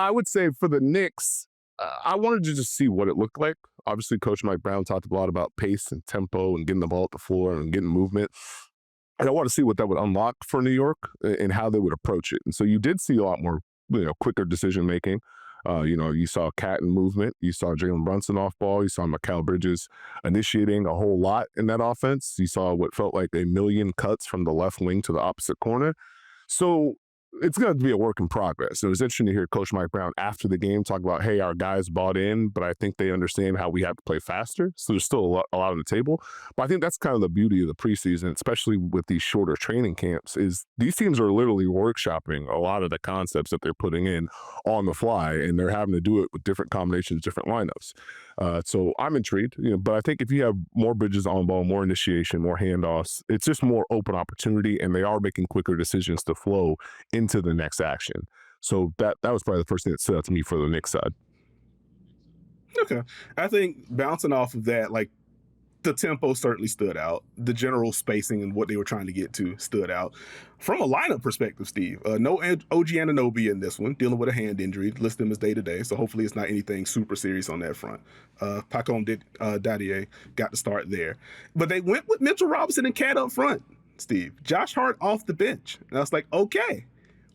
I would say for the Knicks, I wanted to just see what it looked like. Obviously, Coach Mike Brown talked a lot about pace and tempo and getting the ball at the floor and getting movement. And I want to see what that would unlock for New York and how they would approach it. And so you did see a lot more, quicker decision making. You saw Cat in movement. You saw Jalen Brunson off ball. You saw Mikal Bridges initiating a whole lot in that offense. You saw what felt like a million cuts from the left wing to the opposite corner. So it's going to be a work in progress. It was interesting to hear Coach Mike Brown after the game talk about, hey, our guys bought in, but I think they understand how we have to play faster. So there's still a lot on the table. But I think that's kind of the beauty of the preseason, especially with these shorter training camps, is these teams are literally workshopping a lot of the concepts that they're putting in on the fly, and they're having to do it with different combinations, different lineups. So I'm intrigued, but I think if you have more Bridges on ball, more initiation, more handoffs, it's just more open opportunity, and they are making quicker decisions to flow into the next action. So that was probably the first thing that stood out to me for the Knicks side. Okay. I think bouncing off of that, like, the tempo certainly stood out. The general spacing and what they were trying to get to stood out. From a lineup perspective, Steve, no OG Anunoby in this one, dealing with a hand injury, list him as day-to-day, so hopefully it's not anything super serious on that front. Pacom Dadier got to start there. But they went with Mitchell Robinson and Cat up front, Steve. Josh Hart off the bench. And I was like, okay.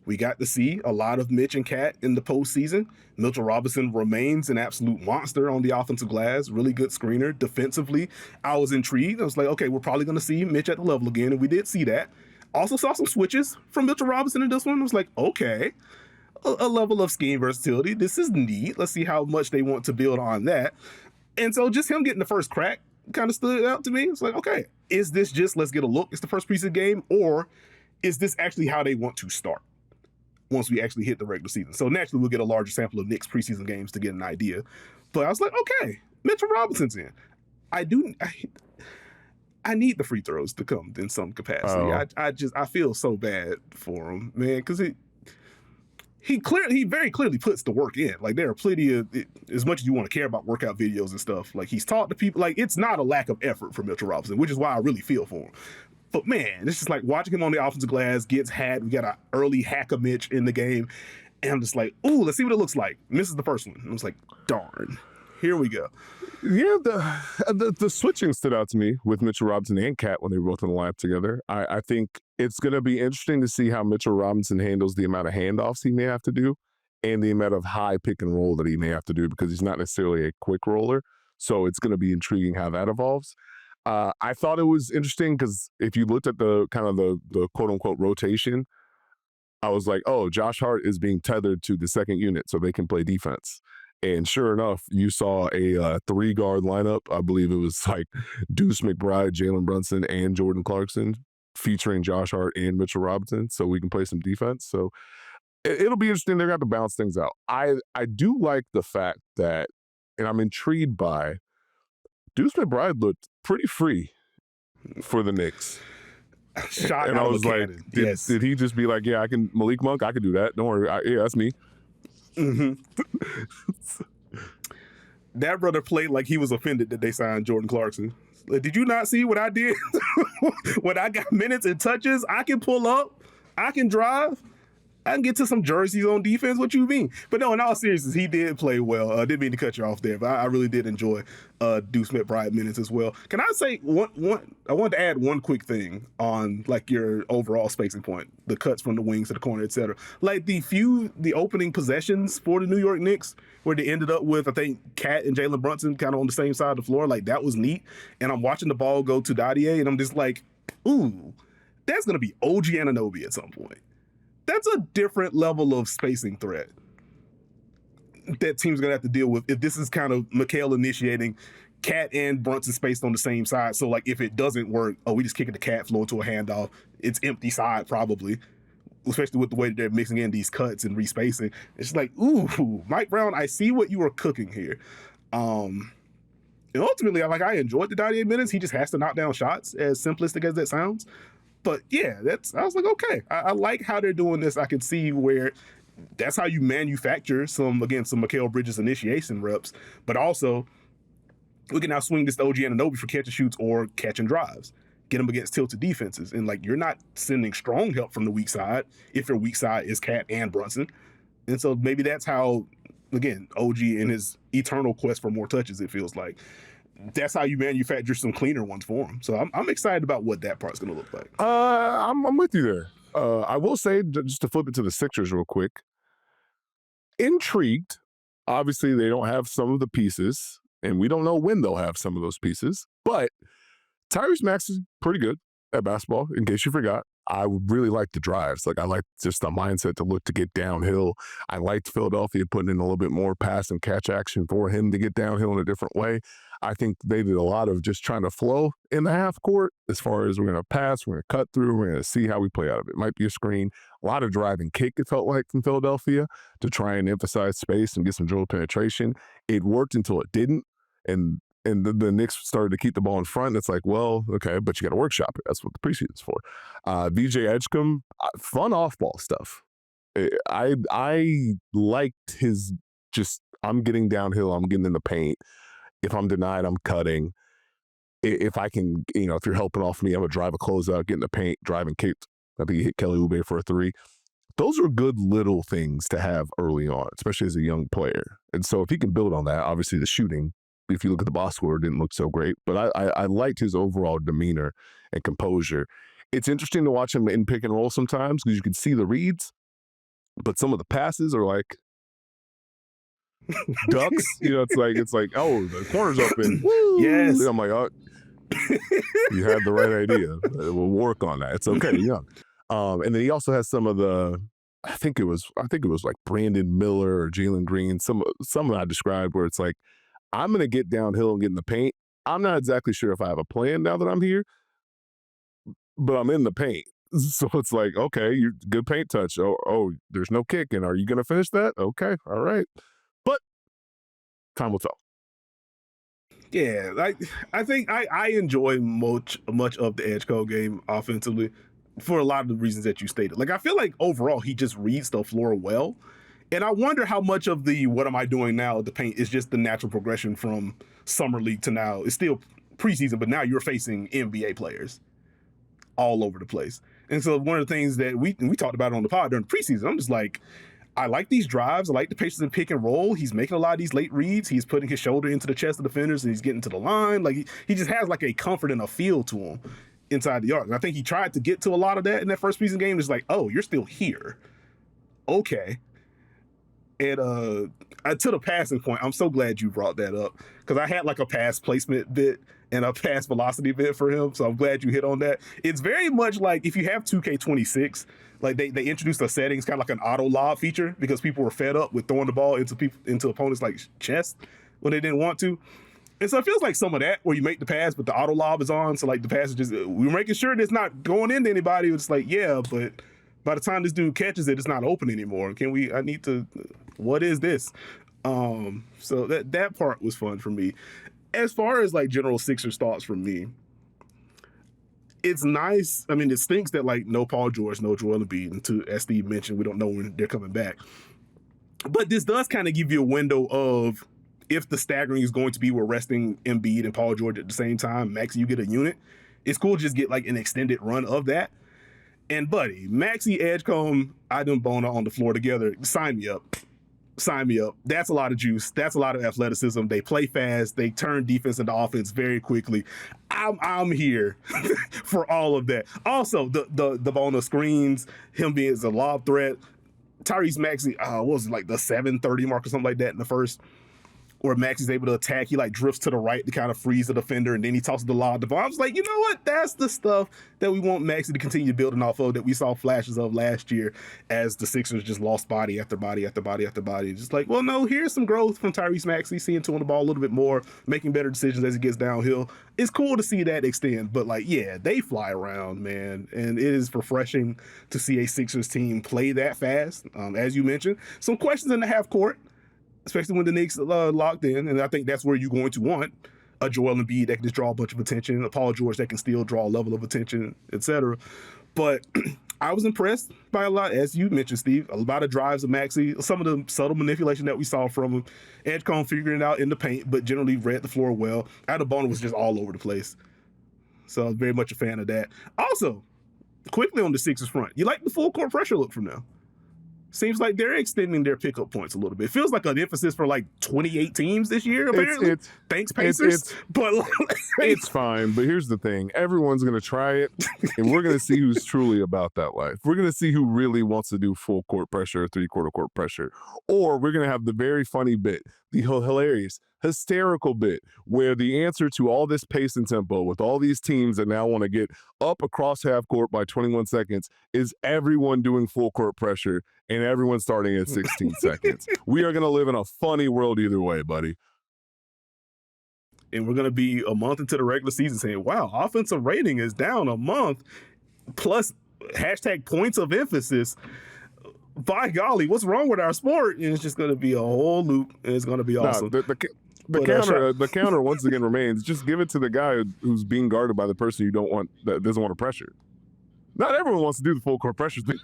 We got to see a lot of Mitch and Cat in the postseason. Mitchell Robinson remains an absolute monster on the offensive glass, really good screener. Defensively, I was intrigued. I was like, okay, we're probably going to see Mitch at the level again, and we did see that. Also saw some switches from Mitchell Robinson in this one. I was like, okay, a level of scheme versatility. This is neat. Let's see how much they want to build on that. And so just him getting the first crack kind of stood out to me. It's like, okay, is this just let's get a look? It's the first preseason game, or is this actually how they want to start once we actually hit the regular season? So naturally, we'll get a larger sample of Knicks preseason games to get an idea. But I was like, okay, Mitchell Robinson's in. I need the free throws to come in some capacity. Oh. I feel so bad for him, man, because he very clearly puts the work in. Like, there are plenty of, as much as you want to care about workout videos and stuff, like, he's taught to people, like, it's not a lack of effort for Mitchell Robinson, which is why I really feel for him. But man, it's just like watching him on the offensive glass, gets hacked. We got an early hacker Mitch in the game. And I'm just like, ooh, let's see what it looks like. Misses the first one. I was like, darn, here we go. Yeah, the switching stood out to me with Mitchell Robinson and Cat when they were both in the lineup together. I think it's going to be interesting to see how Mitchell Robinson handles the amount of handoffs he may have to do and the amount of high pick and roll that he may have to do, because he's not necessarily a quick roller. So it's going to be intriguing how that evolves. I thought it was interesting because if you looked at the kind of the quote unquote rotation, I was like, oh, Josh Hart is being tethered to the second unit so they can play defense. And sure enough, you saw a 3-guard lineup. I believe it was like Deuce McBride, Jalen Brunson, and Jordan Clarkson, featuring Josh Hart and Mitchell Robinson, so we can play some defense. So it'll be interesting. They're going to have to balance things out. I do like the fact that, and I'm intrigued by, Deuce McBride looked pretty free for the Knicks. Shot and I was like, did he just be like, yeah, Malik Monk, I can do that. Don't worry. Yeah, that's me. Mm-hmm. That brother played like he was offended that they signed Jordan Clarkson. Like, did you not see what I did? When I got minutes and touches, I can pull up, I can drive, I can get to some jerseys on defense. What you mean? But no, in all seriousness, he did play well. I didn't mean to cut you off there, but I really did enjoy Deuce McBride minutes as well. Can I say one? I wanted to add one quick thing on, like, your overall spacing point, the cuts from the wings to the corner, etc. Like the opening possessions for the New York Knicks, where they ended up with, I think, Cat and Jalen Brunson kind of on the same side of the floor. Like, that was neat. And I'm watching the ball go to Dadier, and I'm just like, ooh, that's gonna be OG Anunoby at some point. That's a different level of spacing threat that team's going to have to deal with if this is kind of Mikal initiating, Cat and Brunson spaced on the same side. So, like, if it doesn't work, we just kick it to Cat, flow into a handoff. It's empty side probably, especially with the way that they're mixing in these cuts and respacing. It's like, ooh, Mike Brown, I see what you were cooking here. And ultimately, I enjoyed the Dadier minutes. He just has to knock down shots, as simplistic as that sounds. But yeah, I was like, okay, I like how they're doing this. I can see where that's how you manufacture some Mikal Bridges initiation reps, but also we can now swing this to OG Anunoby for catch and shoots or catch and drives, get them against tilted defenses. And, like, you're not sending strong help from the weak side if your weak side is Cat and Brunson. And so maybe that's how, again, OG in his eternal quest for more touches, it feels like, that's how you manufacture some cleaner ones for him. So I'm excited about what that part's going to look like. I'm with you there. I will say, just to flip it to the Sixers real quick, intrigued. Obviously, they don't have some of the pieces, and we don't know when they'll have some of those pieces, but Tyrese Maxey is pretty good at basketball, in case you forgot. I really like the drives. Like, I like just the mindset to look to get downhill. I liked Philadelphia putting in a little bit more pass and catch action for him to get downhill in a different way. I think they did a lot of just trying to flow in the half court as far as we're going to pass, we're going to cut through, we're going to see how we play out of it. It might be a screen. A lot of drive and kick, it felt like, from Philadelphia to try and emphasize space and get some dribble penetration. It worked until it didn't. And the Knicks started to keep the ball in front. And it's like, well, okay, but you got to workshop it. That's what the preseason's for. VJ Edgecombe, fun off-ball stuff. I liked his just, I'm getting downhill, I'm getting in the paint. If I'm denied, I'm cutting. If I can, if you're helping off me, I'm going to drive a closeout, get in the paint, drive and kick. I think he hit Kelly Oubre for a 3. Those are good little things to have early on, especially as a young player. And so if he can build on that, obviously the shooting, if you look at the box score, it didn't look so great. But I liked his overall demeanor and composure. It's interesting to watch him in pick and roll sometimes because you can see the reads, but some of the passes are like ducks. It's like, oh, the corner's open. Woo! Yes. And I'm like, oh, you had the right idea. We'll work on that. It's okay, you're young. And then he also has some of the, I think it was like Brandon Miller or Jalen Green, some I described where it's like, I'm going to get downhill and get in the paint. I'm not exactly sure if I have a plan now that I'm here, but I'm in the paint. So it's like, okay, you good paint touch. Oh, there's no kicking. Are you going to finish that? Okay, all right. But time will tell. Yeah, I think I enjoy much of the Edgecombe game offensively for a lot of the reasons that you stated. Like, I feel like overall he just reads the floor well. And I wonder how much of the what am I doing now at the paint is just the natural progression from summer league to now. It's still preseason, but now you're facing NBA players all over the place. And so one of the things that we talked about on the pod during the preseason, I'm just like, I like these drives. I like the patience in pick and roll. He's making a lot of these late reads. He's putting his shoulder into the chest of defenders and he's getting to the line. Like he just has like a comfort and a feel to him inside the arc. And I think he tried to get to a lot of that in that first preseason game. It's like, oh, you're still here. Okay. And to the passing point, I'm so glad you brought that up because I had like a pass placement bit and a pass velocity bit for him. So I'm glad you hit on that. It's very much like if you have 2K26, like they introduced a settings kind of like an auto lob feature because people were fed up with throwing the ball into opponents like chest when they didn't want to. And so it feels like some of that where you make the pass, but the auto lob is on. So like the pass is just, we're making sure it's not going into anybody. It's like, yeah, but by the time this dude catches it, it's not open anymore. What is this? So that part was fun for me. As far as like general Sixers thoughts from me, it's nice. I mean, it stinks that like no Paul George, no Joel Embiid, and as Steve mentioned, we don't know when they're coming back. But this does kind of give you a window of if the staggering is going to be we're resting Embiid and Paul George at the same time, Maxey, you get a unit. It's cool to just get like an extended run of that. And buddy, Maxey, Edgecombe, I done Bona on the floor together. Sign me up. Sign me up. That's a lot of juice. That's a lot of athleticism. They play fast. They turn defense into offense very quickly. I'm here for all of that. Also, the Bona screens, him being as a lob threat. Tyrese Maxey, what was it, like the 7:30 mark or something like that in the first? Where Maxey's able to attack, he like drifts to the right to kind of freeze the defender, and then he tosses the lob to ball. I was like, you know what? That's the stuff that we want Maxey to continue building off of that we saw flashes of last year as the Sixers just lost body after body after body after body. Just like, well, no, here's some growth from Tyrese Maxey, seeing to on the ball a little bit more, making better decisions as he gets downhill. It's cool to see that extend, but like, yeah, they fly around, man, and it is refreshing to see a Sixers team play that fast. As you mentioned, some questions in the half court, especially when the Knicks locked in, and I think that's where you're going to want a Joel Embiid that can just draw a bunch of attention, a Paul George that can still draw a level of attention, etc. But I was impressed by a lot, as you mentioned, Steve, a lot of drives of Maxey, some of the subtle manipulation that we saw from him, Edgecombe figuring it out in the paint, but generally read the floor well. Adebona was just all over the place. So I was very much a fan of that. Also, quickly on the Sixers front, you like the full court pressure look from them? seems like they're extending their pickup points a little bit. It feels like an emphasis for like 28 teams this year, apparently. Thanks, Pacers. But it's fine. But here's the thing. Everyone's going to try it, and we're going to see who's truly about that life. We're going to see who really wants to do full court pressure, three-quarter court pressure. Or we're going to have the very funny bit, the hilarious, hysterical bit, where the answer to all this pace and tempo with all these teams that now want to get up across half court by 21 seconds is everyone doing full court pressure and everyone starting at 16 seconds. We are going to live in a funny world either way, buddy. And we're going to be a month into the regular season saying, wow, offensive rating is down a month, plus hashtag points of emphasis. By golly, what's wrong with our sport? And it's just going to be a whole loop, and it's going to be awesome. The counter once again remains, just give it to the guy who's being guarded by the person you don't want, that doesn't want to pressure. Not everyone wants to do the full court pressure thing.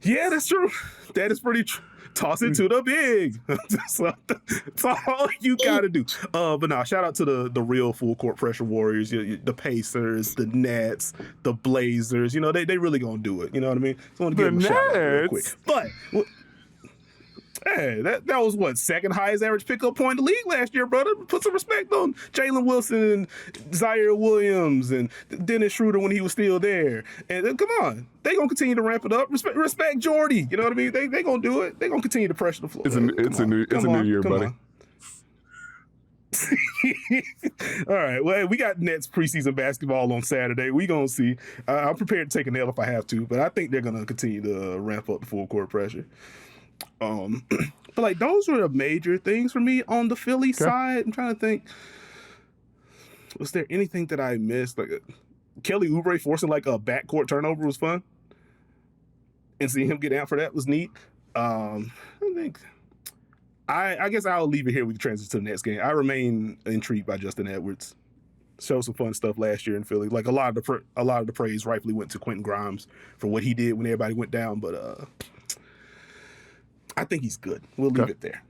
Yeah, that's true. That is pretty true. Toss it to the big. That's all you got to do. But no, shout out to the real full court pressure warriors, the Pacers, the Nets, the Blazers. You know, they really going to do it. You know what I mean? So I want to give them a shout out real quick. But hey, that was what, second highest average pickup point in the league last year, brother. Put some respect on Jalen Wilson and Zaire Williams and Dennis Schroeder when he was still there. And come on, they gonna continue to ramp it up. Respect Jordy. You know what I mean? They gonna do it. They gonna continue to pressure the floor. It's a new year, buddy. All right. Well, we got Nets preseason basketball on Saturday. We gonna see. I'm prepared to take an L if I have to, but I think they're gonna continue to ramp up the full court pressure. But like those were the major things for me on the Philly side. I'm trying to think, was there anything that I missed? Like Kelly Oubre forcing like a backcourt turnover was fun, and seeing him get out for that was neat. I think I guess I'll leave it here. We can transition to the next game. I remain intrigued by Justin Edwards. Showed some fun stuff last year in Philly. Like a lot of the praise rightfully went to Quentin Grimes for what he did when everybody went down, but I think he's good. We'll leave it there.